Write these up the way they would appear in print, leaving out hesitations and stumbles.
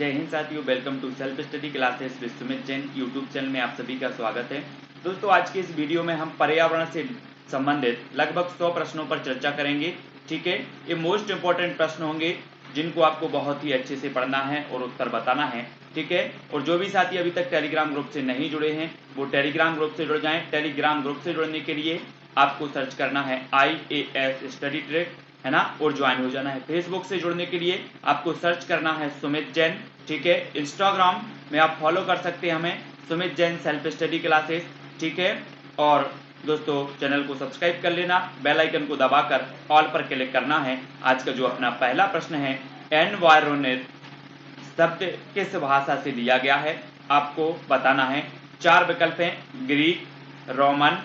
जय हिंद साथियों, welcome to self study classes with Sumit Jain YouTube channel में आप सभी का स्वागत है। दोस्तों, आज के इस वीडियो में हम पर्यावरण से संबंधित लगभग 100 प्रश्नों पर चर्चा करेंगे। ठीक है, ये मोस्ट इंपॉर्टेंट प्रश्न होंगे जिनको आपको बहुत ही अच्छे से पढ़ना है और उत्तर बताना है। ठीक है, और जो भी साथी अभी तक टेलीग्राम ग्रुप से नहीं जुड़े हैं वो टेलीग्राम ग्रुप से जुड़ जाएं। टेलीग्राम ग्रुप से जुड़ने के लिए आपको सर्च करना है IAS स्टडी ट्रैक, है ना, और ज्वाइन हो जाना है। फेसबुक से जुड़ने के लिए आपको सर्च करना है सुमित जैन। ठीक है, इंस्टाग्राम में आप फॉलो कर सकते हैं हमें, Sumit Jain self study classes. ठीक है, और दोस्तों चैनल को सब्सक्राइब कर लेना, बेल आइकन को दबाकर ऑल पर क्लिक करना है। आज का जो अपना पहला प्रश्न है, एनवायरनमेंट शब्द किस भाषा से लिया गया है, आपको बताना है। 4 विकल्प हैं, ग्रीक, रोमन,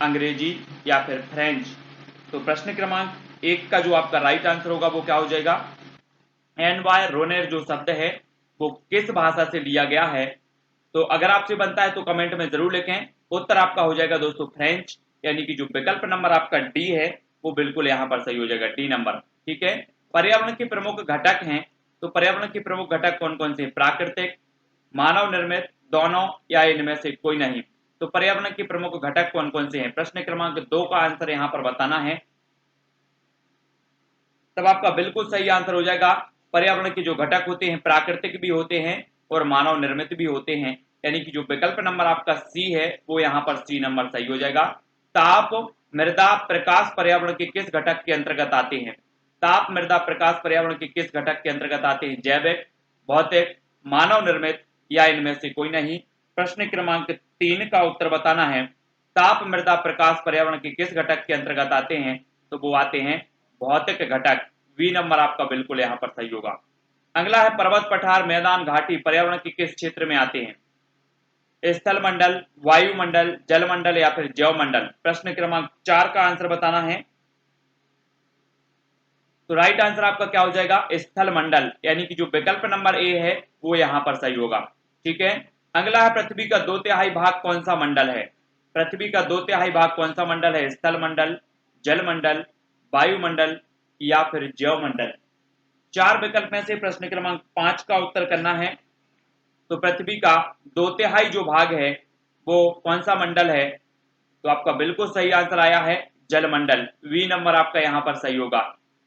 अंग्रेजी या फिर फ्रेंच। तो प्रश्न क्रमांक 1 का जो आपका राइट आंसर होगा वो क्या हो जाएगा, एनवायरनमेंट जो शब्द है वो किस भाषा से लिया गया है। तो अगर आपसे बनता है तो कमेंट में जरूर लिखें। उत्तर आपका हो जाएगा दोस्तों फ्रेंच, यानी कि जो विकल्प नंबर आपका डी है वो बिल्कुल यहाँ पर सही हो जाएगा, डी नंबर। ठीक है, पर्यावरण के प्रमुख घटक हैं, तो पर्यावरण के प्रमुख घटक कौन कौन से, प्राकृतिक, मानव निर्मित, दोनों या इनमें से कोई नहीं। तो पर्यावरण के प्रमुख घटक कौन कौन से हैं, प्रश्न क्रमांक 2 का आंसर यहाँ पर बताना है। तब आपका बिल्कुल सही आंसर हो जाएगा, पर्यावरण के जो घटक होते हैं प्राकृतिक भी होते हैं और मानव निर्मित भी होते हैं, यानी कि जो विकल्प नंबर आपका सी है वो यहाँ पर सी नंबर सही हो जाएगा। ताप, मृदा, प्रकाश पर्यावरण के किस घटक के अंतर्गत आते हैं। ताप, मृदा, प्रकाश पर्यावरण के किस घटक के अंतर्गत आते हैं, जैविक, भौतिक, मानव निर्मित या इनमें से कोई नहीं। प्रश्न क्रमांक 3 का उत्तर बताना है, ताप, मृदा, प्रकाश पर्यावरण के किस घटक के अंतर्गत आते हैं। तो वो आते हैं भौतिक घटक, बी नंबर आपका बिल्कुल यहाँ पर सही होगा। अगला है, पर्वत, पठार, मैदान, घाटी पर्यावरण के किस क्षेत्र में आते हैं, स्थल मंडल, वायुमंडल, जलमंडल या फिर जैव मंडल। प्रश्न क्रमांक 4 का आंसर बताना है। तो राइट आंसर आपका क्या हो जाएगा, स्थल मंडल, यानी कि जो विकल्प नंबर ए है वो यहाँ पर सही होगा। ठीक है, अगला है, पृथ्वी का 2/3 भाग कौन सा मंडल है। पृथ्वी का 2/3 भाग कौन सा मंडल है, स्थल मंडल, जल मंडल, वायुमंडल या फिर जैव मंडल। 4 विकल्प में से प्रश्न क्रमांक 5 का उत्तर करना है। तो पृथ्वी का 2/3 जो भाग है वो कौन सा मंडल है, तो आपका बिल्कुल सही आंसर आया है जलमंडल, वी नंबर आपका यहाँ पर सही होगा।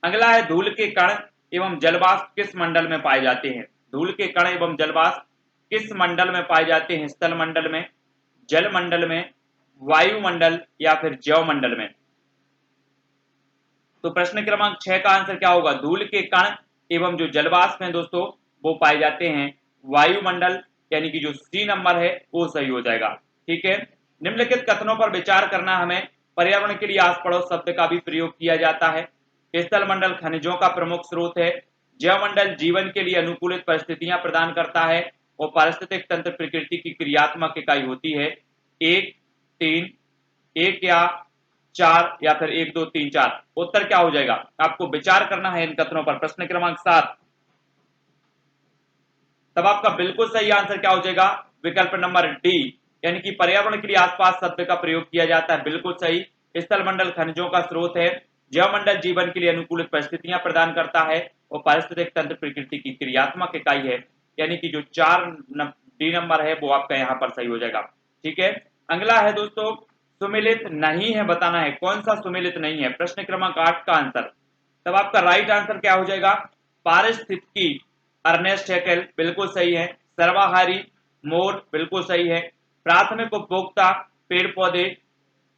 अगला है, धूल के कण एवं जलवाष्प किस मंडल में पाए जाते हैं। धूल के कण एवं जलवाष्प किस मंडल में पाए जाते हैं, स्थल मंडल में, जल मंडल में, वायुमंडल या फिर जैव मंडल में। तो प्रश्न क्रमांक 6 का आंसर क्या होगा, धूल के कण एवं जो जलवाष्प हैं दोस्तों वो पाए जाते हैं वायुमंडल, यानी कि जो सी नंबर है वो सही हो जाएगा। ठीक है, निम्नलिखित कथनों पर विचार करना हमें, पर्यावरण के लिए आस पड़ोस शब्द का भी प्रयोग किया जाता है। स्थल मंडल खनिजों का प्रमुख स्रोत है, जैव मंडल जीवन के लिए अनुकूलित परिस्थितियां प्रदान करता है और पारिस्थितिक तंत्र प्रकृति की क्रियात्मक इकाई होती है। 1, 3, 1 या 4 या फिर 1, 2, 3, 4। उत्तर क्या हो जाएगा, आपको विचार करना है इन कथनों पर। प्रश्न क्रमांक 7, तब आपका बिल्कुल सही आंसर क्या हो जाएगा, विकल्प नंबर डी, यानी कि पर्यावरण के लिए आसपास शब्द का प्रयोग किया जाता है, बिल्कुल सही। स्थल मंडल खनिजों का स्रोत है, जैव मंडल जीवन के लिए अनुकूलित परिस्थितियां प्रदान करता है और पारिस्थितिक तंत्र प्रकृति की क्रियात्मक इकाई है, यानी कि जो 4 डी नंबर है वो आपका यहाँ पर सही हो जाएगा। ठीक है, अगला है दोस्तों, सुमेलित नहीं है बताना है, कौन सा सुमेलित नहीं है। प्रश्न क्रमांक 8 का आंसर, तब आपका राइट आंसर क्या हो जाएगा, पारिस्थितिकी, अर्नेस्ट हैकेल बिल्कुल सही है। सर्वाहारी, मोर बिल्कुल सही है। प्राथमिक उपभोक्ता, पेड़ पौधे,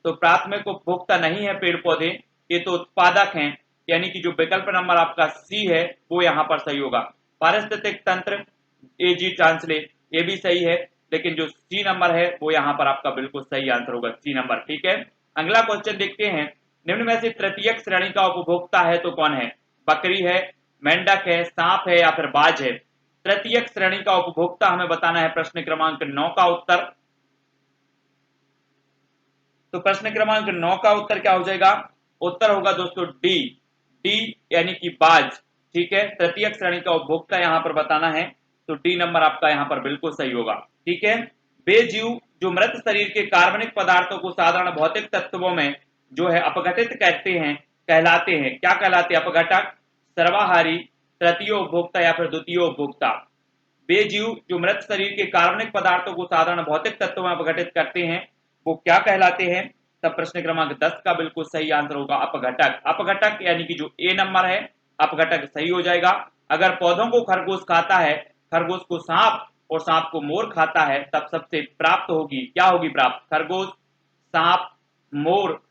तो प्राथमिक उपभोक्ता नहीं है पेड़ पौधे, ये तो उत्पादक हैं, यानी कि जो विकल्प नंबर आपका सी है वो यहाँ पर सही होगा। पारिस्थितिक तंत्र, एजी ट्रांसलेट, ये भी सही है, लेकिन जो सी नंबर है वो यहाँ पर आपका बिल्कुल सही आंसर होगा, सी नंबर। ठीक है, अगला क्वेश्चन देखते हैं, निम्न में से तृतीयक श्रेणी का उपभोक्ता है तो कौन है, बकरी है, मेंढक है, सांप है या फिर बाज है। तृतीयक श्रेणी का उपभोक्ता हमें बताना है। प्रश्न क्रमांक 9 का उत्तर, तो प्रश्न क्रमांक 9 का उत्तर क्या हो जाएगा, उत्तर होगा दोस्तों डी, डी यानी कि बाज। ठीक है, तृतीयक श्रेणी का उपभोक्ता यहां पर बताना है, तो डी नंबर आपका यहां पर बिल्कुल सही होगा। ठीक है, बेजीव जो मृत शरीर के कार्बनिक पदार्थों को साधारण भौतिक तत्वों में जो है अपघटित कहते हैं, कहलाते हैं, क्या कहलाते हैं, अपघटक, सर्वाहारी, तृतीय उपभोक्ता या फिर द्वितीय उपभोक्ता। वे जीव जो मृत शरीर के कार्बनिक पदार्थों को साधारण भौतिक तत्वों में अपघटित करते हैं वो क्या कहलाते हैं? तब प्रश्न क्रमांक 10 का बिल्कुल सही आंसर होगा अपघटक। अपघटक यानी कि जो ए नंबर है अपघटक सही हो जाएगा। अगर पौधों को खरगोश खाता है, खरगोश को सांप और सांप को मोर खाता है, तब सबसे प्राप्त होगी क्या होगी प्राप्त? खरगोश, सांप, मोर।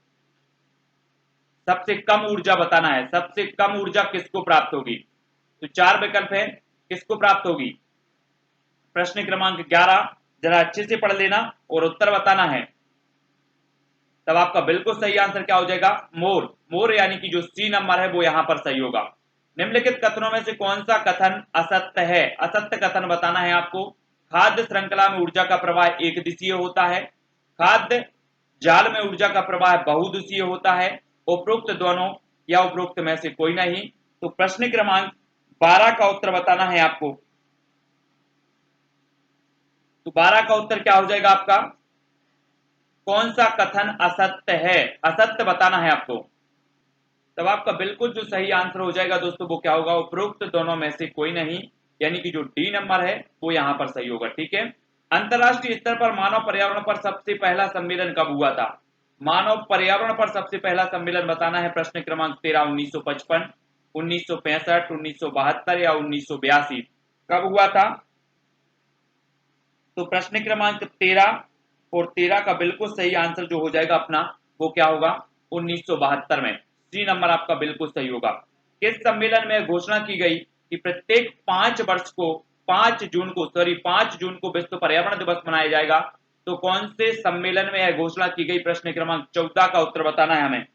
सबसे कम ऊर्जा बताना है, सबसे कम ऊर्जा किसको प्राप्त होगी? तो 4 विकल्प है, किसको प्राप्त होगी? प्रश्न क्रमांक 11 जरा अच्छे से पढ़ लेना और उत्तर बताना है। तब आपका बिल्कुल सही आंसर क्या हो जाएगा? मोर। मोर यानी कि जो सी नंबर है वो यहां पर सही होगा। निम्नलिखित कथनों में से कौन सा कथन असत्य है? असत्य कथन बताना है आपको। खाद्य श्रृंखला में ऊर्जा का प्रवाह एक दिशीय होता है, खाद्य जाल में ऊर्जा का प्रवाह बहुदिशीय होता है, उपरोक्त दोनों या उपरोक्त में से कोई नहीं। तो प्रश्न क्रमांक 12 का उत्तर बताना है आपको। तो 12 का उत्तर क्या हो जाएगा आपका? कौन सा कथन असत्य है? असत्य बताना है आपको। तब आपका बिल्कुल जो सही आंसर हो जाएगा दोस्तों वो क्या होगा? उपरोक्त दोनों में से कोई नहीं, यानी कि जो डी नंबर है वो यहां पर सही होगा। ठीक है। अंतरराष्ट्रीय स्तर पर मानव पर्यावरण पर सबसे पहला सम्मेलन कब हुआ था? मानव पर्यावरण पर सबसे पहला सम्मेलन बताना है। प्रश्न क्रमांक 13 1955, 1965, 1972 या 1982 कब हुआ था? तो प्रश्न क्रमांक 13 और 13 का बिल्कुल सही आंसर जो हो जाएगा अपना वो क्या होगा? 1972 में। सी नंबर आपका बिल्कुल सही होगा। किस सम्मेलन में घोषणा की गई कि प्रत्येक 5 वर्ष को 5 जून को विश्व पर्यावरण दिवस मनाया जाएगा? तो कौन से सम्मेलन में यह घोषणा की गई? प्रश्न क्रमांक 14 का उत्तर बताना है हमें।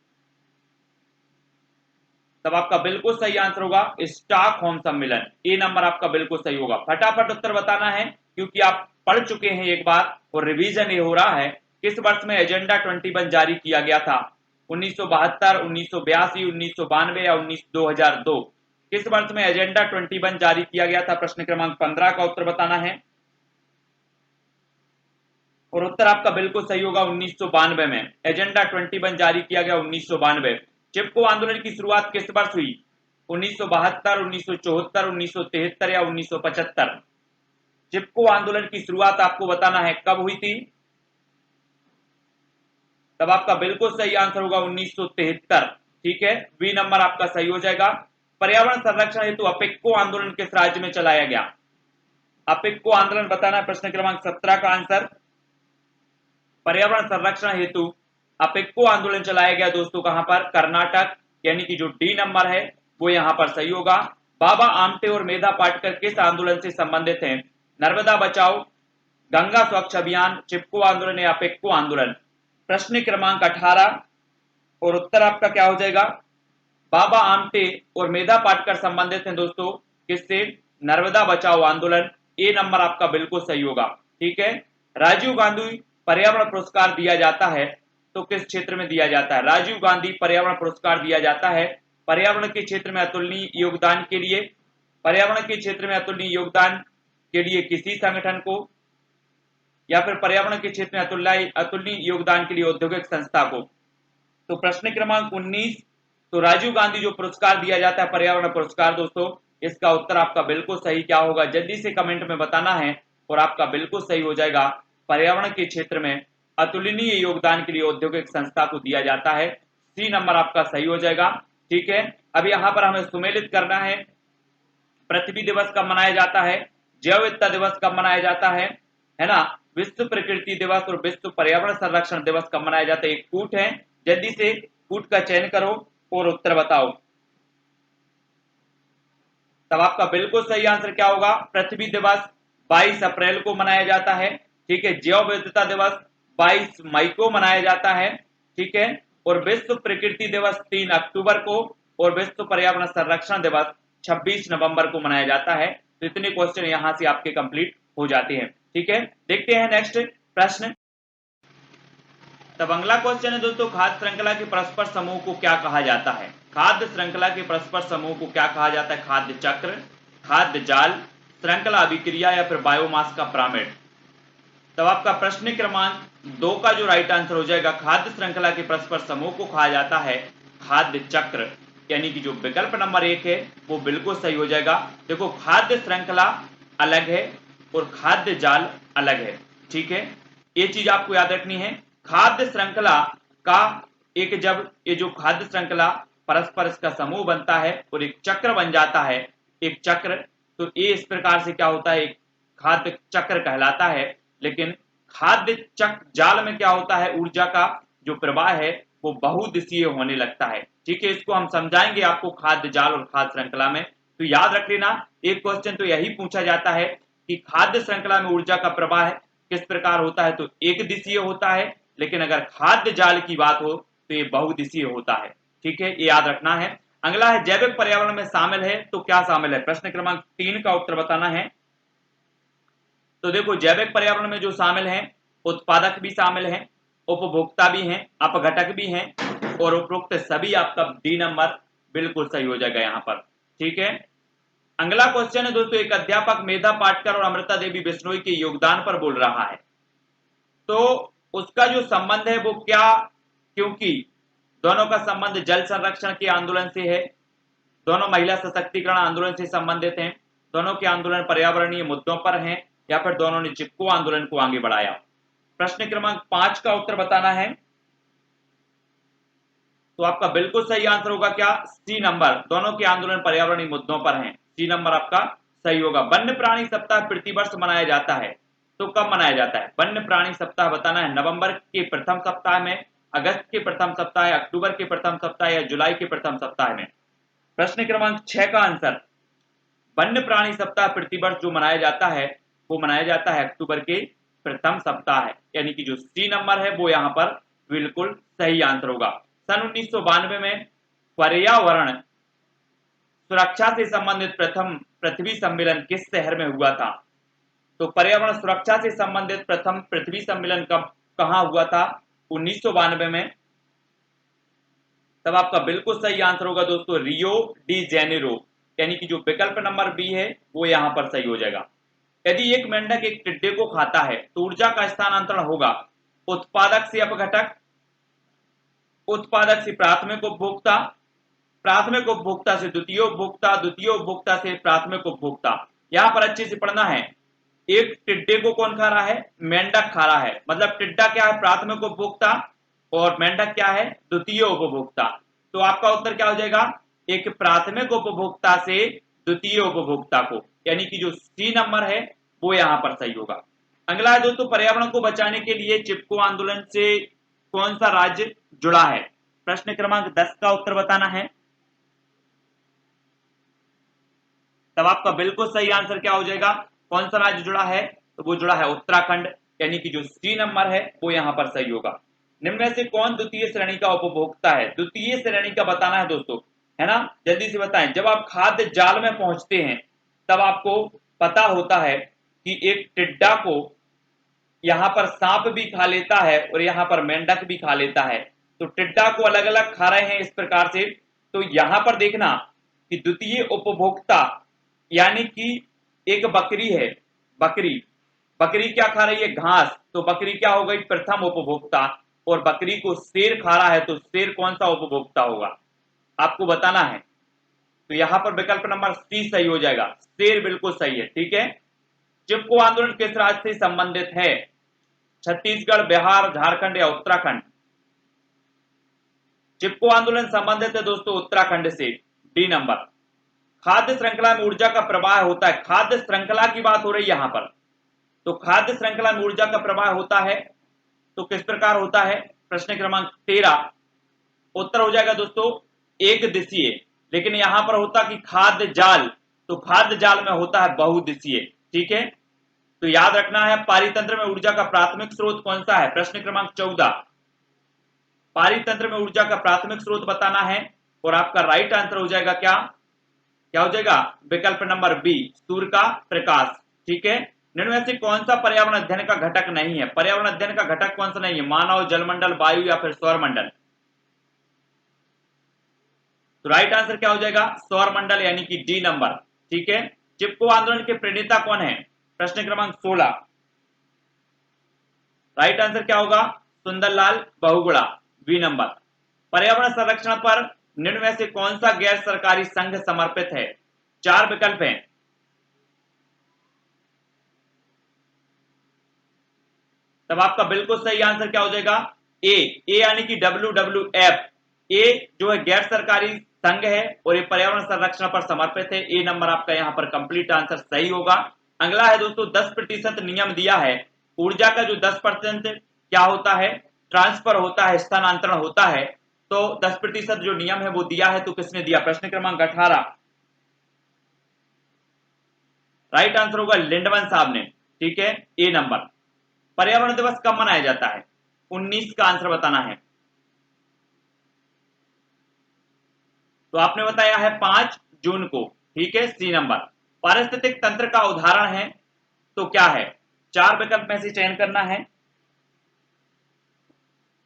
तब आपका बिल्कुल सही आंसर होगा स्टॉकहोम सम्मेलन। ए नंबर आपका बिल्कुल सही होगा। फटाफट उत्तर बताना है क्योंकि आप पढ़ चुके हैं एक बार और रिवीजन ये हो रहा है। किस वर्ष में एजेंडा 21 जारी किया गया था? 1972, 1982, 1992 या 2002? किस वर्ष में एजेंडा 21 जारी किया गया था? प्रश्न क्रमांक 15 का उत्तर बताना है और उत्तर आपका बिल्कुल सही होगा 1992 में। एजेंडा 21 जारी किया गया 1992। चिपको आंदोलन की शुरुआत किस वर्ष हुई? 1972, 1974, 1973 या 1975? चिपको आंदोलन की शुरुआत आपको बताना है कब हुई थी? तब आपका बिल्कुल सही आंसर होगा 1973। ठीक है, बी नंबर आपका सही हो जाएगा। पर्यावरण संरक्षण हेतु अपेक्को आंदोलन किस राज्य में चलाया गया? अपेक्को आंदोलन बताना है। प्रश्न क्रमांक 17 का आंसर। पर्यावरण संरक्षण हेतु अपेक्को आंदोलन चलाया गया दोस्तों कहां पर? कर्नाटक, यानी कि जो डी नंबर है वो यहां पर सही होगा। बाबा आमटे और मेधा पाटकर किस आंदोलन से संबंधित हैं? नर्मदा बचाओ, गंगा स्वच्छ अभियान, चिपको आंदोलन या अपेक्को आंदोलन? प्रश्न क्रमांक 18 और उत्तर आपका क्या हो जाएगा? बाबा आमटे और मेधा पाटकर संबंधित हैं दोस्तों किससे? नर्मदा बचाओ आंदोलन। ए नंबर आपका बिल्कुल सही होगा। ठीक है। राजीव गांधी पर्यावरण पुरस्कार दिया जाता है तो किस क्षेत्र में दिया जाता है? राजीव गांधी पर्यावरण पुरस्कार दिया जाता है पर्यावरण के क्षेत्र में अतुलनीय योगदान के लिए, पर्यावरण के क्षेत्र में अतुलनीय योगदान के लिए किसी संगठन को, या फिर पर्यावरण के क्षेत्र में अतुलनीय योगदान के लिए औद्योगिक संस्था को? तो प्रश्न क्रमांक 19, तो राजीव गांधी जो पुरस्कार दिया जाता है पर्यावरण पुरस्कार दोस्तों, इसका उत्तर आपका बिल्कुल सही क्या होगा? जल्दी से कमेंट में बताना है और आपका बिल्कुल सही हो जाएगा पर्यावरण के क्षेत्र में अतुलनीय योगदान के लिए औद्योगिक संस्था को दिया जाता है। सी नंबर आपका सही हो जाएगा। ठीक है। अब यहां पर हमें सुमेलित करना है पृथ्वी दिवस कब मनाया जाता है, जैव विविधता दिवस कब मनाया जाता है ना, विश्व प्रकृति दिवस और विश्व पर्यावरण संरक्षण दिवस कब मनाया जाता है। एक कूट है, जल्दी से कूट का चयन करो और उत्तर बताओ। तब आपका बिल्कुल सही आंसर क्या होगा? पृथ्वी दिवस 22 अप्रैल को मनाया जाता है। ठीक है। जैव विविधता दिवस 22 मई को मनाया जाता है। ठीक है। और विश्व प्रकृति दिवस 3 अक्टूबर को और विश्व पर्यावरण संरक्षण दिवस 26 नवंबर को मनाया जाता है। तो इतने क्वेश्चन यहां से आपके कंप्लीट हो जाते हैं। ठीक है। देखते हैं नेक्स्ट प्रश्न। तब अगला क्वेश्चन है दोस्तों, खाद्य श्रृंखला के परस्पर समूह को क्या कहा जाता है? खाद्य श्रृंखला के परस्पर समूह को क्या कहा जाता है? खाद्य चक्र, खाद्य जाल, श्रृंखला अभिक्रिया या फिर बायोमास का पिरामिड? तब आपका प्रश्न क्रमांक 2 का जो राइट आंसर हो जाएगा, खाद्य श्रृंखला के परस्पर समूह को कहा जाता है खाद्य चक्र, यानी कि जो विकल्प नंबर 1 है वो बिल्कुल सही हो जाएगा। देखो खाद्य श्रृंखला अलग है और खाद्य जाल अलग है। ठीक है, ये चीज आपको याद रखनी है। खाद्य श्रृंखला का एक, जब ये जो खाद्य श्रृंखला परस्पर इसका समूह बनता है और एक चक्र बन जाता है, एक चक्र, तो ये इस प्रकार से क्या होता है, एक खाद्य चक्र कहलाता है। लेकिन खाद्य चक्र जाल में क्या होता है, ऊर्जा का जो प्रवाह है वो बहुदिशीय होने लगता है। ठीक है, इसको हम समझाएंगे आपको खाद्य जाल और खाद्य श्रृंखला में। तो याद रख लेना, एक क्वेश्चन तो यही पूछा जाता है कि खाद्य श्रृंखला में ऊर्जा का प्रवाह किस प्रकार होता है, तो एक दिशीय होता है। लेकिन अगर खाद्य जाल की बात हो तो ये बहुदिशीय होता है। ठीक है, ये याद रखना है। अगला है जैविक पर्यावरण में शामिल है तो क्या शामिल है, प्रश्न क्रमांक 3 का उत्तर बताना है। तो देखो, जैविक पर्यावरण में जो शामिल हैं, उत्पादक भी शामिल हैं, उपभोक्ता भी हैं, अपघटक भी हैं, और उपरोक्त सभी आपका डी नंबर बिल्कुल सही हो जाएगा यहाँ पर। ठीक है, अगला क्वेश्चन है दोस्तों, एक अध्यापक मेधा पाटकर और अमृता देवी बिश्नोई के योगदान पर बोल रहा है, तो उसका जो संबंध है वो क्या, क्योंकि दोनों का संबंध जल संरक्षण के आंदोलन से है, दोनों महिला सशक्तिकरण आंदोलन से संबंधित हैं, दोनों के आंदोलन पर्यावरणीय मुद्दों पर हैं, या फिर दोनों ने चिपको आंदोलन को आगे बढ़ाया। प्रश्न क्रमांक 5 का उत्तर बताना है। तो आपका बिल्कुल सही आंसर होगा क्या, सी नंबर, दोनों के आंदोलन पर्यावरणीय मुद्दों पर हैं। सी नंबर आपका सही होगा। वन्य प्राणी सप्ताह प्रतिवर्ष मनाया जाता है, तो कब मनाया जाता है, वन्य प्राणी सप्ताह बताना है। नवंबर के प्रथम सप्ताह में, अगस्त के प्रथम सप्ताह, अक्टूबर के प्रथम सप्ताह, या जुलाई के प्रथम सप्ताह में। प्रश्न क्रमांक 6 का आंसर, वन्य प्राणी सप्ताह प्रतिवर्ष जो मनाया जाता है वो मनाया जाता है अक्टूबर के प्रथम सप्ताह है, यानी कि जो सी नंबर है वो यहाँ पर बिल्कुल सही आंसर होगा। सन 1992 में पर्यावरण सुरक्षा से संबंधित प्रथम पृथ्वी सम्मेलन किस शहर में हुआ था, तो पर्यावरण सुरक्षा से संबंधित प्रथम पृथ्वी सम्मेलन कब कहां हुआ था, 1992 में। तब आपका बिल्कुल सही आंसर होगा दोस्तों रियो डी जेनेरो, यानी कि जो विकल्प नंबर बी है वो यहां पर सही हो जाएगा। यदि एक मेंढक एक टिड्डे को खाता है तो ऊर्जा का स्थानांतरण होगा उत्पादक से अपघटक, उत्पादक से प्राथमिक उपभोक्ता, प्राथमिक उपभोक्ता से द्वितीय उपभोक्ता, द्वितीय उपभोक्ता से प्राथमिक उपभोक्ता। यहां पर अच्छे से पढ़ना है, एक टिड्डे को कौन खा रहा है, मेंढक खा रहा है, मतलब टिड्डा क्या है, प्राथमिक उपभोक्ता, और मेंढक क्या है, द्वितीय उपभोक्ता। तो आपका उत्तर क्या हो जाएगा, एक प्राथमिक उपभोक्ता से द्वितीय उपभोक्ता को, यानी कि जो सी नंबर है वो यहां पर सही होगा। अगला है दोस्तों, पर्यावरण को बचाने के लिए चिपको आंदोलन से कौन सा राज्य जुड़ा है, प्रश्न क्रमांक 10 का उत्तर बताना है। तब आपका बिल्कुल सही आंसर क्या हो जाएगा, कौन सा राज्य जुड़ा है, तो वो जुड़ा है उत्तराखंड, यानी कि जो सी नंबर है वो यहां पर सही होगा। निम्न में से कौन द्वितीय श्रेणी का उपभोक्ता है, द्वितीय श्रेणी का बताना है दोस्तों, है ना, जल्दी से बताएं। जब आप खाद्य जाल में पहुंचते हैं तब आपको पता होता है कि एक टिड्डा को यहां पर सांप भी खा लेता है और यहां पर मेंढक भी खा लेता है, तो टिड्डा को अलग अलग खा रहे हैं इस प्रकार से। तो यहां पर देखना कि द्वितीय उपभोक्ता यानी कि एक बकरी है, बकरी बकरी क्या खा रही है, घास, तो बकरी क्या हो गई, प्रथम उपभोक्ता, और बकरी को शेर खा रहा है तो शेर कौन सा उपभोक्ता होगा, आपको बताना है। तो यहां पर विकल्प नंबर सी सही हो जाएगा, शेर बिल्कुल सही है। ठीक है, चिपको आंदोलन किस राज्य से संबंधित है, छत्तीसगढ़, बिहार, झारखंड या उत्तराखंड। चिपको आंदोलन संबंधित है दोस्तों उत्तराखंड से, डी नंबर। खाद्य श्रृंखला में ऊर्जा का प्रवाह होता है, खाद्य श्रृंखला की बात हो रही है यहां पर, तो खाद्य श्रृंखला में ऊर्जा का प्रवाह होता है तो किस प्रकार होता है, प्रश्न क्रमांक 13 उत्तर हो जाएगा दोस्तों एक दिशीय। लेकिन यहां पर होता कि खाद्य जाल, तो खाद्य जाल में होता है बहुदिशीय। ठीक है, तो याद रखना है पारितंत्र में ऊर्जा का प्राथमिक स्रोत कौन सा है, प्रश्न क्रमांक 14, पारितंत्र में ऊर्जा का प्राथमिक स्रोत बताना है, और आपका राइट आंसर हो जाएगा क्या, क्या हो जाएगा, विकल्प नंबर बी, सूर्य का प्रकाश। ठीक है, निम्न में से कौन सा पर्यावरण अध्ययन का घटक नहीं है, पर्यावरण अध्ययन का घटक कौन सा नहीं है, मानव, जलमंडल, वायु या फिर सौरमंडल। तो राइट आंसर क्या हो जाएगा, सौरमंडल, यानी कि डी नंबर। ठीक है, चिपको आंदोलन के प्रणेता कौन है, प्रश्न क्रमांक 16, राइट आंसर क्या होगा, सुंदरलाल बहुगुणा, बी नंबर। पर्यावरण संरक्षण पर निम्न में से कौन सा गैर सरकारी संघ समर्पित है, चार विकल्प हैं, तब आपका बिल्कुल सही आंसर क्या हो जाएगा? ए यानी कि WWF। ए जो है गैर सरकारी संघ है और ये पर्यावरण संरक्षण पर समर्पित है। ए नंबर आपका यहाँ पर कंप्लीट आंसर सही होगा। अगला है दोस्तों 10% नियम दिया है। ऊर्जा का जो 10% क्या होता है? ट्रांसफर होता है, स्थानांतरण होता है। तो 10% जो नियम है वो दिया है, तो किसने दिया? प्रश्न क्रमांक 18। राइट आंसर होगा लिंडमन साहब ने। ठीक है, ए नंबर। पर्यावरण दिवस कब मनाया जाता है? 19 का आंसर बताना है। तो आपने बताया है 5 जून को। ठीक है, सी नंबर। पारिस्थितिक तंत्र का उदाहरण है तो क्या है? 4 विकल्प में से चयन करना है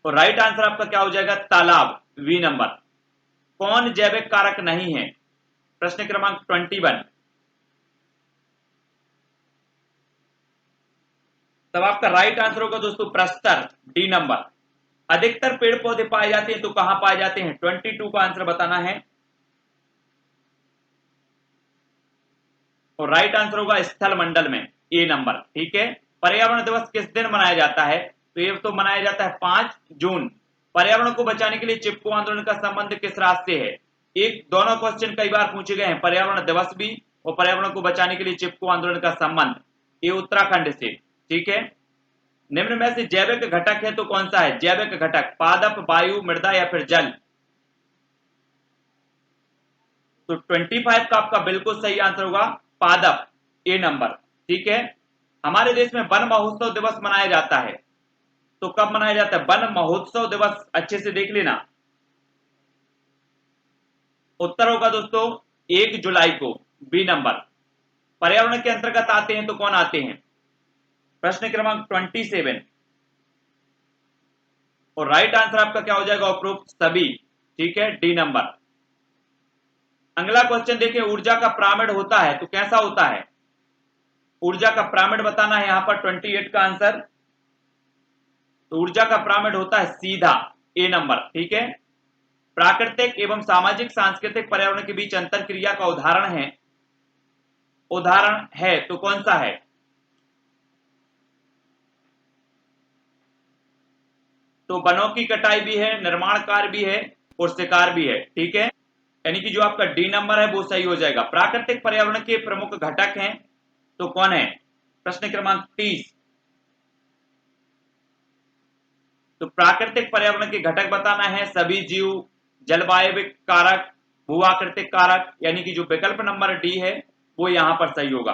और राइट आंसर आपका क्या हो जाएगा? तालाब, वी नंबर। कौन जैविक कारक नहीं है? प्रश्न क्रमांक 21। तब आपका राइट आंसर होगा दोस्तों प्रस्तर, डी नंबर। अधिकतर पेड़ पौधे पाए जाते हैं तो कहां पाए जाते हैं? 22 का आंसर बताना है और राइट आंसर होगा स्थल मंडल में, ए नंबर। ठीक है, पर्यावरण दिवस किस दिन मनाया जाता है? तो ये तो मनाया जाता है 5 जून। पर्यावरण को बचाने के लिए चिपको आंदोलन का संबंध किस रास्ते है? एक दोनों क्वेश्चन कई बार पूछे गए हैं, पर्यावरण दिवस भी और पर्यावरण को बचाने के लिए चिपको आंदोलन का संबंध। ये उत्तराखंड से। ठीक है, निम्न में से जैविक घटक है तो कौन सा है? जैविक घटक पादप, वायु, मृदा या फिर जल? तो 25 का आपका बिल्कुल सही आंसर होगा पादप, ए नंबर। ठीक है, हमारे देश में वन महोत्सव दिवस मनाया जाता है तो कब मनाया जाता है? वन महोत्सव दिवस अच्छे से देख लेना। उत्तर होगा दोस्तों 1 जुलाई को, बी नंबर। पर्यावरण के अंतर्गत आते हैं तो कौन आते हैं? प्रश्न क्रमांक 27 और राइट आंसर आपका क्या हो जाएगा? उपरोक्त सभी। ठीक है, डी नंबर। अगला क्वेश्चन देखिए, ऊर्जा का पिरामिड होता है तो कैसा होता है? ऊर्जा का पिरामिड बताना है यहां पर 28 का आंसर। तो ऊर्जा का पिरामिड होता है सीधा, ए नंबर। ठीक है, प्राकृतिक एवं सामाजिक सांस्कृतिक पर्यावरण के बीच अंतर क्रिया का उदाहरण है तो कौन सा है? तो वनों की कटाई भी है, निर्माण कार्य भी है और शिकार भी है। ठीक है, यानी कि जो आपका डी नंबर है वो सही हो जाएगा। प्राकृतिक पर्यावरण के प्रमुख घटक हैं तो कौन है? प्रश्न क्रमांक 30। तो प्राकृतिक पर्यावरण के घटक बताना है सभी जीव, जलवायु कारक, भूआकृतिक कारक, यानी कि जो विकल्प नंबर डी है वो यहां पर सही होगा।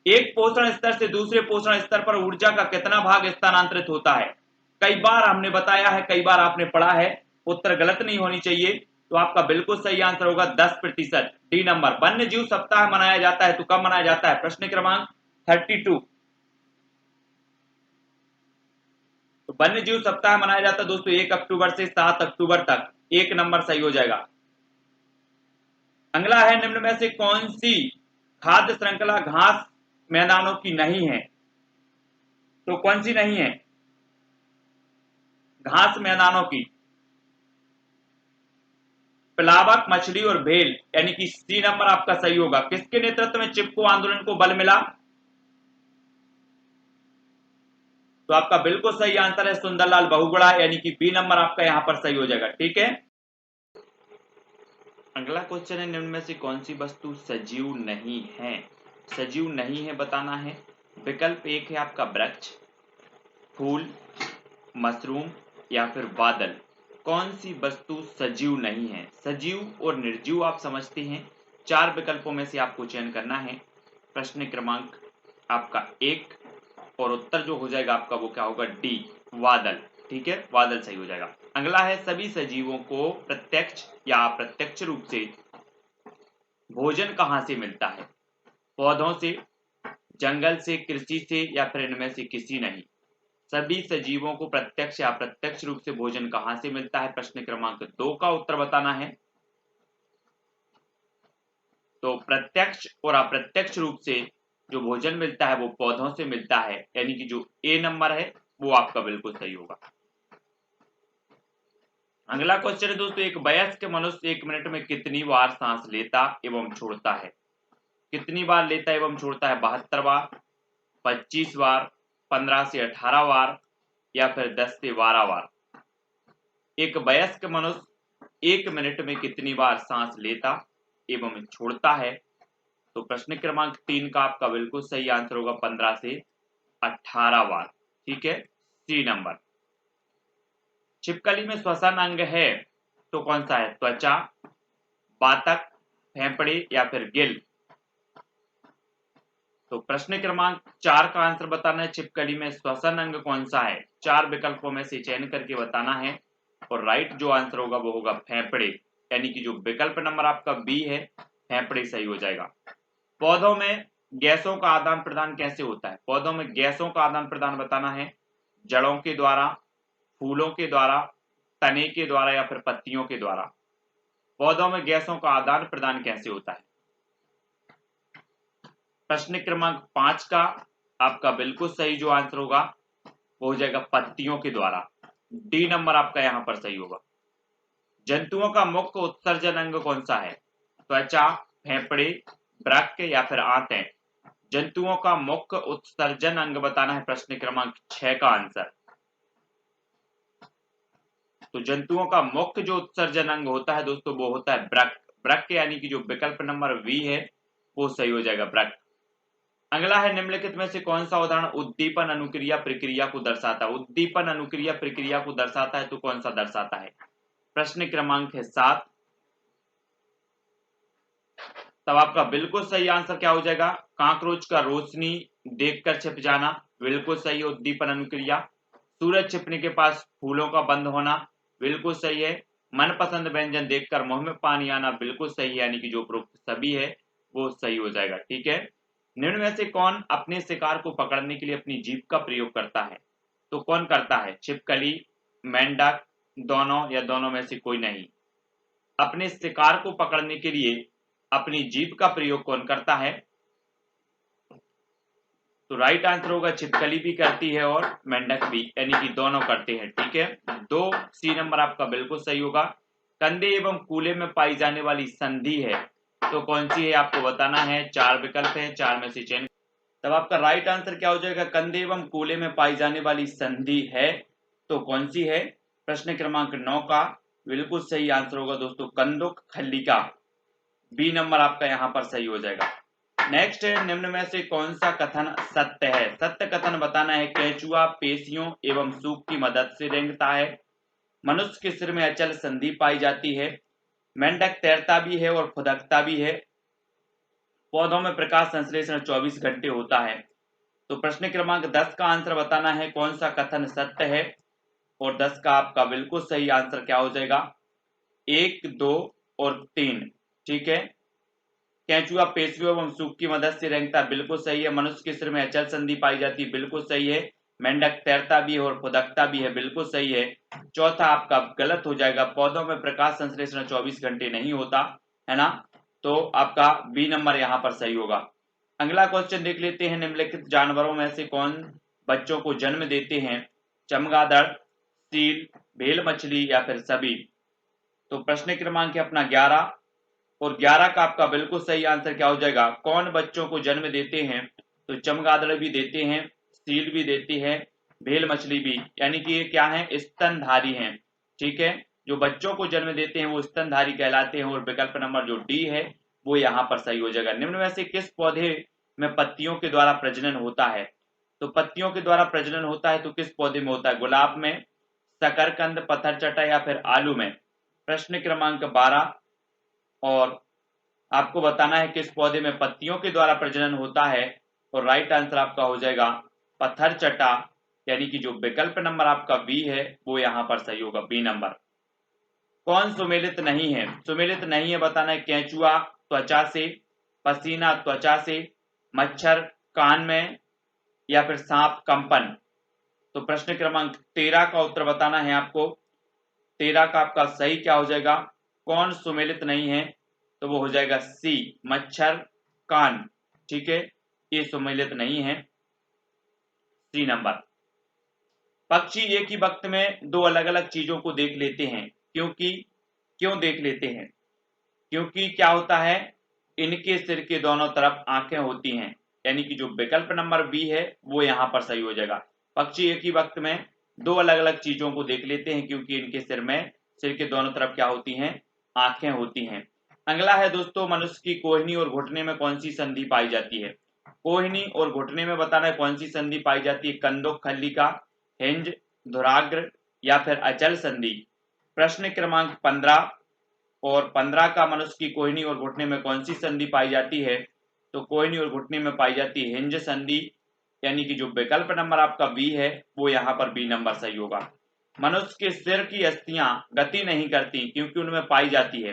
एक पोषण स्तर से दूसरे पोषण स्तर पर ऊर्जा का कितना भाग स्थानांतरित होता है? कई बार हमने बताया है, कई बार आपने पढ़ा है, उत्तर गलत नहीं होनी चाहिए। तो आपका बिल्कुल सही आंसर होगा 10%, डी नंबर। वन्य जीव सप्ताह मनाया जाता है तो कब मनाया जाता है? प्रश्न क्रमांक 32। तो वन्य जीव सप्ताह मनाया जाता है दोस्तों 1 अक्टूबर से 7 अक्टूबर तक, एक नंबर सही हो जाएगा। अगला है, निम्न में से कौन सी खाद्य श्रृंखला घास मैदानों की नहीं है? तो कौन सी नहीं है घास मैदानों की? प्लावक, मछली और भेल, यानी कि सी नंबर आपका सही होगा। किसके नेतृत्व में चिपको आंदोलन को बल मिला? तो आपका बिल्कुल सही आंसर है सुंदरलाल बहुगुणा, यानी कि बी नंबर आपका यहां पर सही हो जाएगा। ठीक है, अगला क्वेश्चन है, निम्न में से कौन सी वस्तु सजीव नहीं है? सजीव नहीं है बताना है। विकल्प एक है आपका वृक्ष, फूल, मशरूम या फिर बादल। कौन सी वस्तु सजीव नहीं है? सजीव और निर्जीव आप समझते हैं। 4 विकल्पों में से आपको चयन करना है। प्रश्न क्रमांक आपका 1 और उत्तर जो हो जाएगा आपका वो क्या होगा? डी, बादल। ठीक है, बादल सही हो जाएगा। अगला है, सभी सजीवों को प्रत्यक्ष या अप्रत्यक्ष रूप से भोजन कहां से मिलता है? पौधों से, जंगल से, कृषि से या फिर इनमें से किसी नहीं? सभी सजीवों को प्रत्यक्ष या अप्रत्यक्ष रूप से भोजन कहां से मिलता है? प्रश्न क्रमांक 2 का उत्तर बताना है। तो प्रत्यक्ष और अप्रत्यक्ष रूप से जो भोजन मिलता है वो पौधों से मिलता है, यानी कि जो ए नंबर है वो आपका बिल्कुल सही होगा। अगला क्वेश्चन है दोस्तों, एक वयस्क मनुष्य 1 मिनट में कितनी बार सांस लेता एवं छोड़ता है? कितनी बार लेता एवं छोड़ता है? 72 बार, 25 बार, 15 से 18 बार या फिर 10 से 12 बार? एक वयस्क मनुष्य 1 मिनट में कितनी बार सांस लेता एवं छोड़ता है? तो प्रश्न क्रमांक 3 का आपका बिल्कुल सही आंसर होगा 15 से 18 बार। ठीक है, सी नंबर। छिपकली में श्वसन अंग है तो कौन सा है? त्वचा, बातक, फेफड़े या फिर गिल? तो प्रश्न क्रमांक 4 का आंसर बताना है, छिपकली में श्वसन अंग कौन सा है? 4 विकल्पों में से चयन करके बताना है और राइट जो आंसर होगा वो होगा फेफड़े, यानी कि जो विकल्प नंबर आपका बी है फेफड़े सही हो जाएगा। पौधों में गैसों का आदान प्रदान कैसे होता है? पौधों में गैसों का आदान प्रदान बताना है, जड़ों के द्वारा, फूलों के द्वारा, तने के द्वारा या फिर पत्तियों के द्वारा? पौधों में गैसों का आदान प्रदान कैसे होता है? प्रश्न क्रमांक 5 का आपका बिल्कुल सही जो आंसर होगा वो हो जाएगा पत्तियों के द्वारा। डी नंबर आपका यहां पर सही होगा। जंतुओं का मुख्य उत्सर्जन अंग कौन सा है? त्वचा, फेफड़े, वृक्क या फिर आंतें? जंतुओं का मुख्य उत्सर्जन अंग बताना है, प्रश्न क्रमांक 6 का आंसर। तो जंतुओं का मुख्य जो उत्सर्जन अंग होता है दोस्तों वो होता है वृक्क। वृक्क यानी कि जो विकल्प नंबर बी है वो सही हो जाएगा, वृक्क। अगला है, निम्नलिखित में से कौन सा उदाहरण उद्दीपन अनुक्रिया प्रक्रिया को दर्शाता है? उद्दीपन अनुक्रिया प्रक्रिया को दर्शाता है तो कौन सा दर्शाता है? प्रश्न क्रमांक है 7। तब आपका बिल्कुल सही आंसर क्या हो जाएगा? काकरोच का रोशनी देखकर छिप जाना, बिल्कुल सही है उद्दीपन अनुक्रिया। सूरज छिपने के पास फूलों का बंद होना, बिल्कुल सही है। मनपसंद व्यंजन देखकर मुंह में पानी आना, बिल्कुल सही है, यानी कि जो उपरोक्त सभी है वो सही हो जाएगा। ठीक है, निम्न में से कौन अपने शिकार को पकड़ने के लिए अपनी जीभ का प्रयोग करता है? तो कौन करता है? छिपकली, मेंढक, दोनों या दोनों में से कोई नहीं? अपने शिकार को पकड़ने के लिए अपनी जीभ का प्रयोग कौन करता है? तो राइट आंसर होगा छिपकली भी करती है और मेंढक भी, यानी कि दोनों करते हैं। ठीक है, 2 सी नंबर आपका बिल्कुल सही होगा। कंधे एवं कूले में पाई जाने वाली संधि है तो कौन सी है आपको बताना है। 4 विकल्प है, 4 में से चयन। तब आपका राइट आंसर क्या हो जाएगा? कंधे एवं कूले में पाई जाने वाली संधि है तो कौन सी है? प्रश्न क्रमांक 9 का बिल्कुल सही आंसर होगा दोस्तों कंदुक खल्लिका। बी नंबर आपका यहां पर सही हो जाएगा। नेक्स्ट है, निम्न में से कौन सा कथन सत्य है? सत्य कथन बताना है, केंचुआ पेशियों एवं सूप की मदद से रेंगता है, मनुष्य के सिर में अचल संधि पाई जाती है, मेंढक तैरता भी है और फुदकता भी है, पौधों में प्रकाश संश्लेषण 24 घंटे होता है। तो प्रश्न क्रमांक 10 का आंसर बताना है कौन सा कथन सत्य है, और 10 का आपका बिल्कुल सही आंसर क्या हो जाएगा? 1, 2 और 3। ठीक है, केंचुआ पेशियों एवं सूप की मदद से रेंगता, बिल्कुल सही है। मनुष्य के सिर में अचल संधि पाई जाती, बिल्कुल सही है। मेंढक तैरता भी है और फुदकता भी है, बिल्कुल सही है। चौथा आपका गलत हो जाएगा, पौधों में प्रकाश संश्लेषण 24 घंटे नहीं होता है ना, तो आपका बी नंबर यहाँ पर सही होगा। अगला क्वेश्चन देख लेते हैं, निम्नलिखित जानवरों में से कौन बच्चों को जन्म देते हैं? चमगादड़, सील, भेल मछली या फिर सभी? तो प्रश्न क्रमांक है अपना 11 और 11 का आपका बिल्कुल सही आंसर क्या हो जाएगा? कौन बच्चों को जन्म देते हैं? तो चमगादड़ भी देते हैं, सील भी देती है, भेल मछली भी, यानी कि ये क्या है? स्तनधारी हैं। ठीक है, जो बच्चों को जन्म देते हैं वो स्तनधारी कहलाते हैं और विकल्प नंबर जो डी है वो यहाँ पर सही हो जाएगा। निम्न में से किस पौधे में पत्तियों के द्वारा प्रजनन होता है? तो पत्तियों के द्वारा प्रजनन होता है तो किस पौधे में होता है? गुलाब में, शकरकंद, पत्थरचट्टा या फिर आलू में? प्रश्न क्रमांक 12 और आपको बताना है किस पौधे में पत्तियों के द्वारा प्रजनन होता है, और राइट आंसर आपका हो जाएगा पत्थरचट्टा, यानी कि जो विकल्प नंबर आपका बी है वो यहाँ पर सही होगा, बी नंबर। कौन सुमेलित नहीं है? सुमेलित नहीं है बताना है, केंचुआ त्वचा से, पसीना त्वचा से, मच्छर कान में या फिर सांप कंपन? तो प्रश्न क्रमांक 13 का उत्तर बताना है आपको। 13 का आपका सही क्या हो जाएगा? कौन सुमेलित नहीं है? तो वो हो जाएगा सी, मच्छर कान। ठीक है, ये सुमेलित नहीं है, सी नंबर। पक्षी एक ही वक्त में दो अलग अलग चीजों को देख लेते हैं, क्यों देख लेते हैं? क्योंकि क्या होता है, इनके सिर के दोनों तरफ आंखें होती हैं, यानी कि जो विकल्प नंबर बी है वो यहाँ पर सही हो जाएगा। पक्षी एक ही वक्त में दो अलग अलग चीजों को देख लेते हैं, क्योंकि इनके सिर के दोनों तरफ क्या होती हैं, आंखें होती हैं। अगला है दोस्तों, मनुष्य की कोहनी और घुटने में कौन सी संधि पाई जाती है। कोहनी और घुटने में बताना है कौन सी संधि पाई जाती है, कंदुक खल्लिका, हिंज, धुराग्र या फिर अचल संधि। प्रश्न क्रमांक 15 और 15 का, मनुष्य की कोहनी और घुटने में कौन सी संधि पाई जाती है, तो कोहनी और घुटने में पाई जाती है हिंज संधि, यानी कि जो विकल्प नंबर आपका बी है वो यहाँ पर बी नंबर सही होगा। मनुष्य के सिर की अस्थियां गति नहीं करती क्योंकि उनमें पाई जाती है,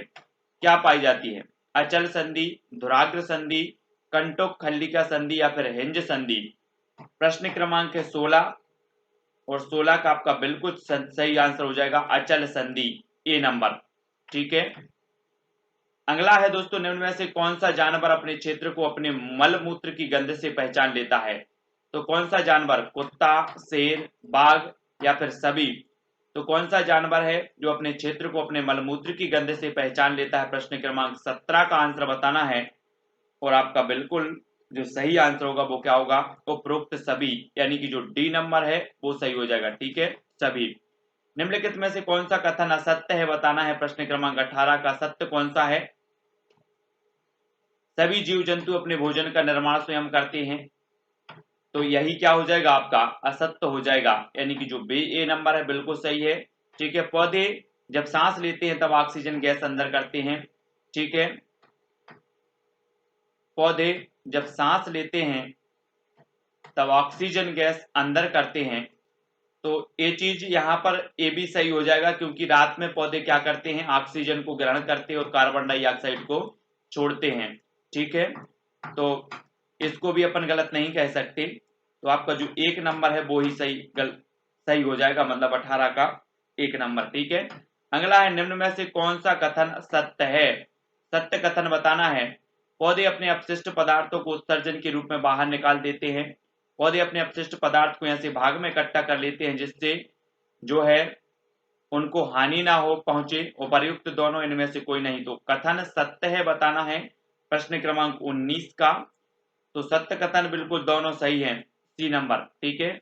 क्या पाई जाती है, अचल संधि, धुराग्र संधि, कंटक खल्लिका संधि या फिर हिंज संधि। प्रश्न क्रमांक है 16 और 16 का आपका बिल्कुल सही आंसर हो जाएगा अचल संधि, ए नंबर। ठीक है। अगला है दोस्तों, निम्न में से कौन सा जानवर अपने क्षेत्र को अपने मल मूत्र की गंध से पहचान लेता है। तो कौन सा जानवर, कुत्ता, शेर, बाघ या फिर सभी। तो कौन सा जानवर है जो अपने क्षेत्र को अपने मलमूत्र की गंध से पहचान लेता है। प्रश्न क्रमांक 17 का आंसर बताना है और आपका बिल्कुल जो सही आंसर होगा वो क्या होगा, उपरोक्त सभी, यानी कि जो डी नंबर है वो सही हो जाएगा। ठीक है, सभी। निम्नलिखित में से कौन सा कथन असत्य है बताना है। प्रश्न क्रमांक 18 का, सत्य कौन सा है। सभी जीव जंतु अपने भोजन का निर्माण स्वयं करते हैं, तो यही क्या हो जाएगा आपका, असत्य हो जाएगा, यानी कि जो बी ए नंबर है बिल्कुल सही है। ठीक है। पौधे जब सांस लेते हैं तब ऑक्सीजन गैस अंदर करते हैं। ठीक है, पौधे जब सांस लेते हैं तब ऑक्सीजन गैस अंदर करते हैं, तो ये चीज यहाँ पर ए भी सही हो जाएगा, क्योंकि रात में पौधे क्या करते हैं, ऑक्सीजन को ग्रहण करते हैं और कार्बन डाइऑक्साइड को छोड़ते हैं। ठीक है, तो इसको भी अपन गलत नहीं कह सकते, तो आपका जो एक नंबर है वो ही सही हो जाएगा, मतलब 18 का एक नंबर। ठीक है। अगला है, निम्न में से कौन सा कथन सत्य है। सत्य कथन बताना है, पौधे अपने अपशिष्ट पदार्थों को उत्सर्जन के रूप में बाहर निकाल देते हैं। पौधे अपने अपशिष्ट पदार्थ को ऐसे भाग में इकट्ठा कर लेते हैं जिससे जो है उनको हानि ना हो पहुंचे, उपर्युक्त दोनों इनमें से कोई नहीं। तो कथन सत्य है बताना है प्रश्न क्रमांक 19 का, तो सत्य कथन बिल्कुल दोनों सही है, सी नंबर। ठीक है।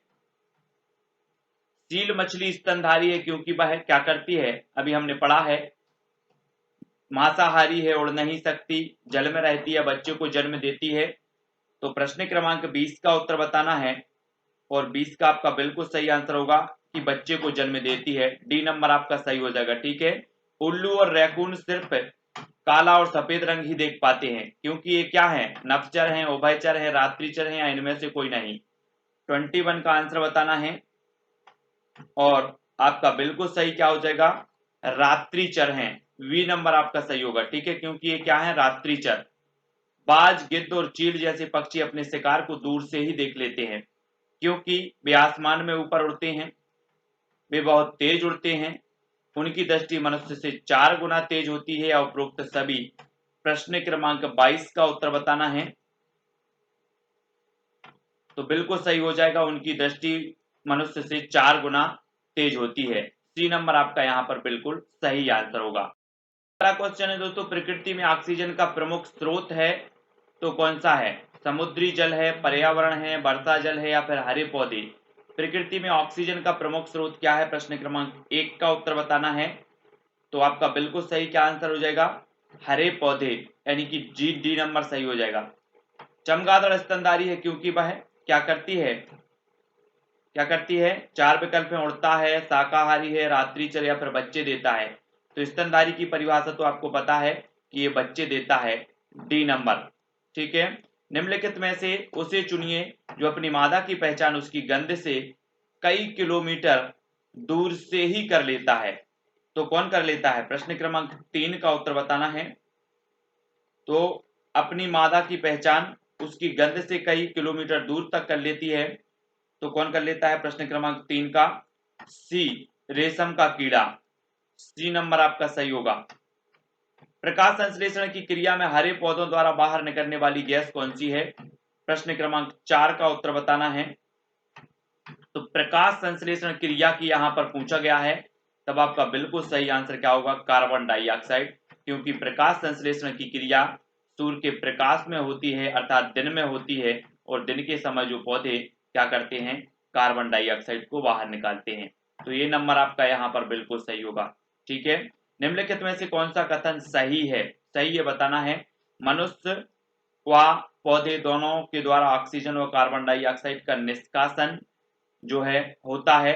सील मछली स्तनधारी है क्योंकि वह क्या करती है, अभी हमने पढ़ा है, मांसाहारी है, उड़ नहीं सकती, जल में रहती है, बच्चे को जन्म देती है। तो प्रश्न क्रमांक 20 का उत्तर बताना है और 20 का आपका बिल्कुल सही आंसर होगा कि बच्चे को जन्म देती है, डी नंबर आपका सही हो जाएगा। ठीक है। उल्लू और रैकून सिर्फ काला और सफेद रंग ही देख पाते हैं क्योंकि ये क्या है, नभचर हैं, उभयचर हैं, रात्रिचर हैं या इनमें से कोई नहीं। 21 का आंसर बताना है और आपका बिल्कुल सही क्या हो जाएगा, रात्रिचर हैं, वी नंबर आपका सही होगा। ठीक है, क्योंकि ये क्या है, रात्रिचर। बाज, गिद्ध और चील जैसे पक्षी अपने शिकार को दूर से ही देख लेते हैं क्योंकि वे आसमान में ऊपर उड़ते हैं, वे बहुत तेज उड़ते हैं, उनकी दृष्टि मनुष्य से 4 गुना तेज होती है या उपरोक्त सभी। प्रश्न क्रमांक 22 का उत्तर बताना है, तो बिल्कुल सही हो जाएगा, उनकी दृष्टि मनुष्य से 4 गुना तेज होती है, सी नंबर आपका यहाँ पर बिल्कुल सही आंसर होगा। अगला क्वेश्चन है दोस्तों, प्रकृति में ऑक्सीजन का प्रमुख स्रोत है तो कौन सा है। समुद्री जल है, पर्यावरण है, वर्षा जल है या फिर हरे पौधे। प्रकृति में ऑक्सीजन का प्रमुख स्रोत क्या है, प्रश्न क्रमांक 1 का उत्तर बताना है, तो आपका बिल्कुल सही क्या आंसर हो जाएगा, हरे पौधे, यानी कि जी डी नंबर सही हो जाएगा। चमगादड़ स्तनधारी है क्योंकि वह क्या करती है, क्या करती है, 4 विकल्प में उड़ता है, शाकाहारी है, रात्रिचर या फिर बच्चे देता है। तो स्तनधारी की परिभाषा तो आपको पता है कि ये बच्चे देता है, डी नंबर। ठीक है। निम्नलिखित में से उसे चुनिए जो अपनी मादा की पहचान उसकी गंध से कई किलोमीटर दूर से ही कर लेता है, तो कौन कर लेता है। प्रश्न क्रमांक 3 का उत्तर बताना है, तो अपनी मादा की पहचान उसकी गंध से कई किलोमीटर दूर तक कर लेती है, तो कौन कर लेता है, प्रश्न क्रमांक 3 का सी, रेशम का कीड़ा, सी नंबर आपका सही होगा। प्रकाश संश्लेषण की क्रिया में हरे पौधों द्वारा बाहर निकलने वाली गैस कौन सी है। प्रश्न क्रमांक 4 का उत्तर बताना है, तो प्रकाश संश्लेषण क्रिया की यहां पर पूछा गया है, तब आपका बिल्कुल सही आंसर क्या होगा, कार्बन डाइऑक्साइड, क्योंकि प्रकाश संश्लेषण की क्रिया सूर्य के प्रकाश में होती है, अर्थात दिन में होती है, और दिन के समय जो पौधे क्या करते हैं, कार्बन डाइऑक्साइड को बाहर निकालते हैं। तो ये नंबर आपका यहाँ पर बिल्कुल सही होगा। ठीक है, निम्नलिखित में से कौन सा कथन सही है? सही ये बताना है। मनुष्य व पौधे दोनों के द्वारा ऑक्सीजन व कार्बन डाइऑक्साइड का निष्कासन जो है होता है।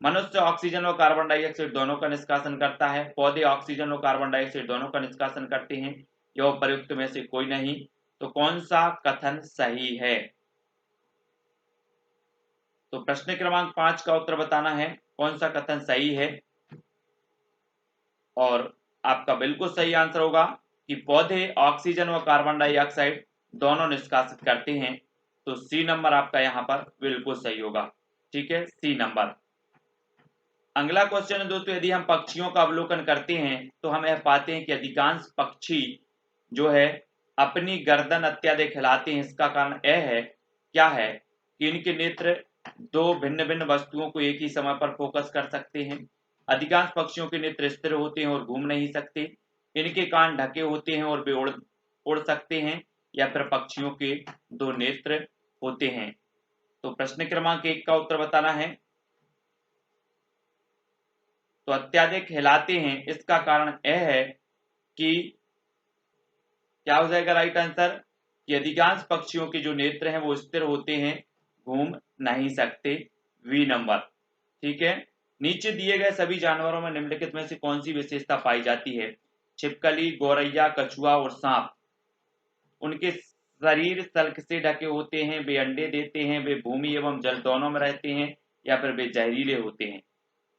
मनुष्य ऑक्सीजन और कार्बन डाइऑक्साइड दोनों का निष्कासन करता है, पौधे ऑक्सीजन और कार्बन डाइऑक्साइड दोनों का निष्कासन करते हैं, यह उपर्युक्त में से कोई नहीं। तो कौन सा कथन सही है? तो प्रश्न क्रमांक 5 का उत्तर बताना है, कौन सा कथन सही है। और आपका बिल्कुल सही आंसर होगा कि पौधे ऑक्सीजन व कार्बन डाइऑक्साइड दोनों निष्कासित करते हैं। तो सी नंबर आपका यहाँ पर बिल्कुल सही होगा। ठीक है, सी नंबर। अगला क्वेश्चन है दोस्तों, यदि हम पक्षियों का अवलोकन करते हैं तो हम यह पाते हैं कि अधिकांश पक्षी जो है अपनी गर्दन अत्यधिक हिलाते हैं। इसका कारण यह है, क्या है, कि इनके नेत्र दो भिन्न भिन्न वस्तुओं को एक ही समय पर फोकस कर सकते हैं। अधिकांश पक्षियों के नेत्र स्थिर होते हैं और घूम नहीं सकते। इनके कान ढके होते हैं और वे उड़ सकते हैं, या फिर पक्षियों के दो नेत्र होते हैं। तो प्रश्न क्रमांक 1 का उत्तर बताना है। तो अत्यधिक हिलाते हैं, इसका कारण यह है कि क्या हो जाएगा राइट आंसर, कि अधिकांश पक्षियों के जो नेत्र हैं वो स्थिर होते हैं, घूम नहीं सकते। V number. ठीक है, नीचे दिए गए सभी जानवरों में निम्नलिखित में से कौन सी विशेषता पाई जाती है? छिपकली, गौरैया, कछुआ और सांप। उनके शरीर सल्क से ढके होते हैं, वे अंडे देते हैं, वे भूमि एवं जल दोनों में रहते हैं, या फिर वे जहरीले होते हैं।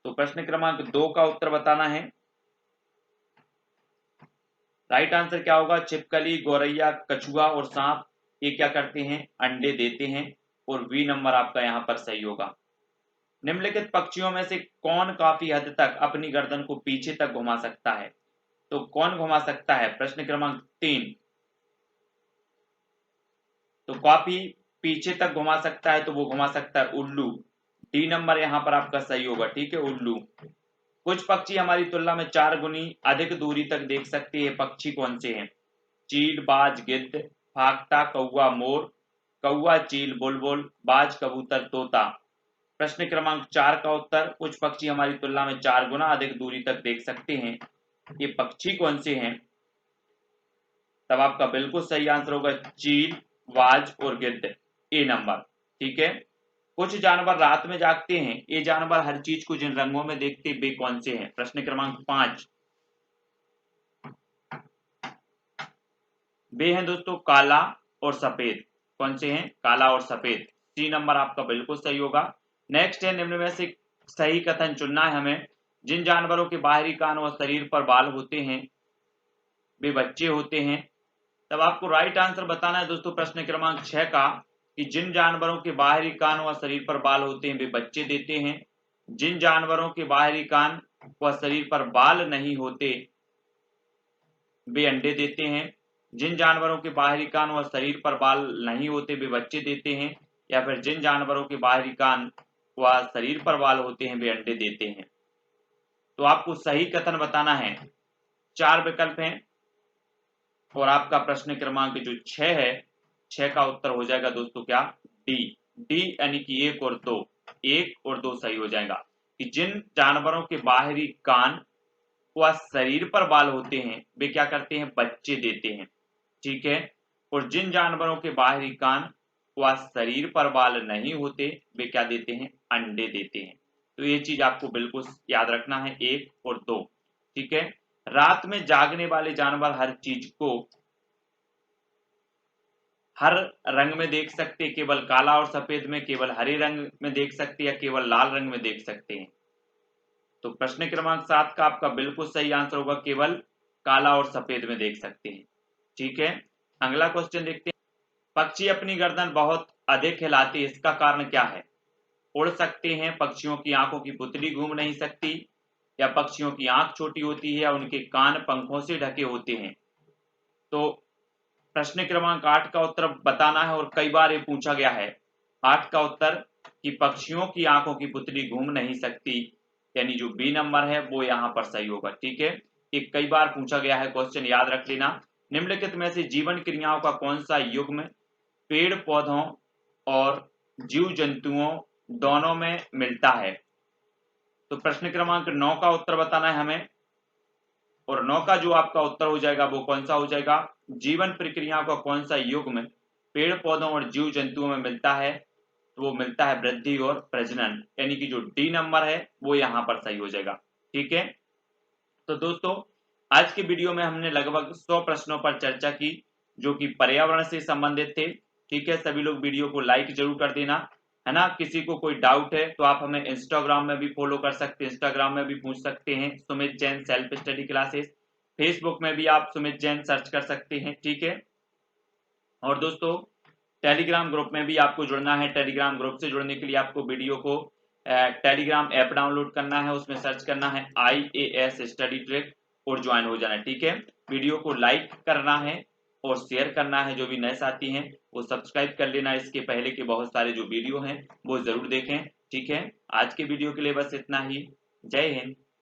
तो प्रश्न क्रमांक 2 का उत्तर बताना है। राइट आंसर क्या होगा? छिपकली, गौरैया, कछुआ और सांप ये क्या करते हैं? अंडे देते हैं। और बी नंबर आपका यहाँ पर सही होगा। निम्नलिखित पक्षियों में से कौन काफी हद तक अपनी गर्दन को पीछे तक घुमा सकता है? तो कौन घुमा सकता है? प्रश्न क्रमांक 3। तो काफी पीछे तक घुमा सकता है, तो वो घुमा सकता है उल्लू। डी नंबर यहाँ पर आपका सही होगा। ठीक है, उल्लू। कुछ पक्षी हमारी तुलना में 4 गुनी अधिक दूरी तक देख सकते हैं, पक्षी कौन से हैं? चील, बाज, गिद्ध, फाख्ता, कौवा, मोर। कौवा, चील, बुलबुल, बाज, कबूतर, तोता। प्रश्न क्रमांक 4 का उत्तर, कुछ पक्षी हमारी तुलना में 4 गुना अधिक दूरी तक देख सकते हैं, ये पक्षी कौन से हैं? तब आपका बिल्कुल सही आंसर होगा चील, बाज और गिद्ध। ए नंबर। ठीक है, कुछ जानवर रात में जागते हैं, ये जानवर हर चीज को जिन रंगों में देखते वे कौन से हैं? प्रश्न क्रमांक 5। वे हैं दोस्तों काला और सफेद। कौन से हैं? काला और सफेद। सी नंबर आपका बिल्कुल सही होगा। नेक्स्ट है, निम्न में से सही कथन चुनना है हमें। जिन जानवरों के बाहरी कान और शरीर पर बाल होते हैं वे बच्चे होते हैं। तब आपको राइट आंसर बताना है दोस्तों प्रश्न क्रमांक 6 का, कि जिन जानवरों के बाहरी कान व शरीर पर बाल होते हैं वे बच्चे देते हैं। जिन जानवरों के बाहरी कान व शरीर पर बाल नहीं होते वे अंडे देते हैं। जिन जानवरों के बाहरी कान व शरीर पर बाल नहीं होते वे बच्चे देते हैं, या फिर जिन जानवरों के बाहरी कान व शरीर पर बाल होते हैं वे अंडे देते हैं। तो आपको सही कथन बताना है। 4 विकल्प हैं और आपका प्रश्न क्रमांक जो 6 है, 6 का उत्तर हो जाएगा दोस्तों क्या? डी। डी यानी कि 1 और 2, 1 और 2 सही हो जाएगा। कि जिन जानवरों के बाहरी कान व शरीर पर बाल होते हैं वे क्या करते हैं? बच्चे देते हैं। ठीक है, और जिन जानवरों के बाहरी कान व शरीर पर बाल नहीं होते वे क्या देते हैं? अंडे देते हैं। तो ये चीज आपको बिल्कुल याद रखना है, 1 और 2। ठीक है, रात में जागने वाले जानवर हर चीज को हर रंग में देख सकते, केवल काला और सफेद में, केवल हरे रंग में देख सकते, या केवल लाल रंग में देख सकते हैं। तो प्रश्न क्रमांक 7 का आपका बिल्कुल सही आंसर होगा, केवल काला और सफेद में देख सकते हैं। ठीक है, अगला क्वेश्चन देखते हैं। पक्षी अपनी गर्दन बहुत अधिक हिलाते हैं, इसका कारण क्या है? उड़ सकते हैं, पक्षियों की आंखों की पुतली घूम नहीं सकती, या पक्षियों की आंख छोटी होती है, या उनके कान पंखों से ढके होते हैं। तो प्रश्न क्रमांक 8 का उत्तर बताना है, और कई बार ये पूछा गया है। 8 का उत्तर, कि पक्षियों की आंखों की पुतली घूम नहीं सकती, यानी जो बी नंबर है वो यहाँ पर सही होगा। ठीक है, ये कई बार पूछा गया है, क्वेश्चन याद रख लेना। निम्नलिखित में से जीवन क्रियाओं का कौन सा युग्म पेड़ पौधों और जीव जंतुओं दोनों में मिलता है। तो प्रश्न क्रमांक 9 का उत्तर बताना है हमें, और 9 का जो आपका उत्तर हो जाएगा वो कौन सा हो जाएगा, जीवन प्रक्रिया का कौन सा युग्म पेड़ पौधों और जीव जंतुओं में मिलता है, तो वो मिलता है वृद्धि और प्रजनन, यानी कि जो डी नंबर है वो यहाँ पर सही हो जाएगा। ठीक है, तो दोस्तों आज के वीडियो में हमने लगभग 100 प्रश्नों पर चर्चा की जो कि पर्यावरण से संबंधित थे। ठीक है, सभी लोग वीडियो को लाइक जरूर कर देना, है ना। किसी को कोई डाउट है तो आप हमें इंस्टाग्राम में भी फॉलो कर सकते हैं, इंस्टाग्राम में भी पूछ सकते हैं, Sumit Jain self study classes. Facebook में भी आप सुमित जैन सर्च कर सकते हैं। ठीक है, और दोस्तों टेलीग्राम ग्रुप में भी आपको जुड़ना है। टेलीग्राम ग्रुप से जुड़ने के लिए आपको वीडियो को टेलीग्राम ऐप डाउनलोड करना है, उसमें सर्च करना है IAS स्टडी ट्रिक और ज्वाइन हो जाना है। ठीक है, वीडियो को लाइक करना है और शेयर करना है। जो भी नए साथी हैं वो सब्सक्राइब कर लेना, इसके पहले के बहुत सारे जो वीडियो हैं वो जरूर देखें। ठीक है, आज के वीडियो के लिए बस इतना ही। जय हिंद।